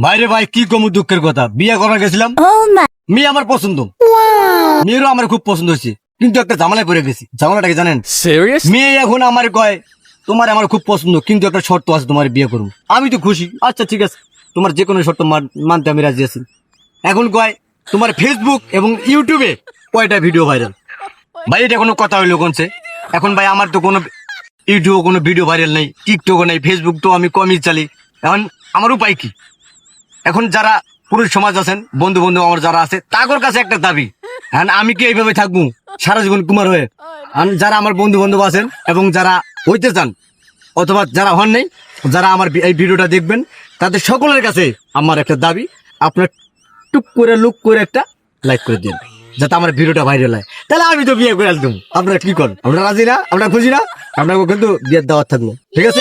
ভাইরে ভাই কি কমু দুঃখের কথা, বিয়ে করা গেছিলাম, মেয়ে আমার পছন্দ, মেয়েরও আমার খুব পছন্দ হয়েছে, কিন্তু একটা ঝামেলায় পড়ে গেছি। ঝামেলাটা কি জানেন? Serious? মেয়ে এখন আমার কয় তোমার আমার খুব পছন্দ, কিন্তু একটা শর্ত আছে, তোমার বিয়ে করবো। আমি তো খুশি, আচ্ছা ঠিক আছে, তোমার যে কোনো শর্ত মানতে আমি রাজি আছি। এখন কয় তোমার ফেসবুক এবং ইউটিউবে কয়টা ভিডিও ভাইরাল। ভাই এটা কোনো কথা হইলো কোনছে? এখন ভাই আমার তো কোনো ইউটিউবে কোনো ভিডিও ভাইরাল নেই, টিকটকও নেই, ফেসবুক তো আমি কমই চালি। এখন আমার উপায় কি? এখন যারা পুরুষ সমাজ আছেন, বন্ধু বন্ধু আমার যারা আছে, তাদের কাছে একটা দাবি, হ্যাঁ আমি কি এইভাবে থাকবো সারা জীবন কুমার হয়ে? যারা আমার বন্ধু বান্ধব আছেন এবং যারা হইতে চান অথবা যারা হন নেই, যারা আমার এই ভিডিওটা দেখবেন, তাদের সকলের কাছে আমার একটা দাবি, আপনার টুক করে লুক করে একটা লাইক করে দিন, যাতে আমার ভিডিওটা ভাইরাল হয়। তাহলে আমি তো বিয়ে করে আসতাম। আপনারা কি করেন? আপনারা রাজি না? আপনারা খুশি না? আপনাকে কিন্তু বিয়ের দাওয়াত থাকলো, ঠিক আছে?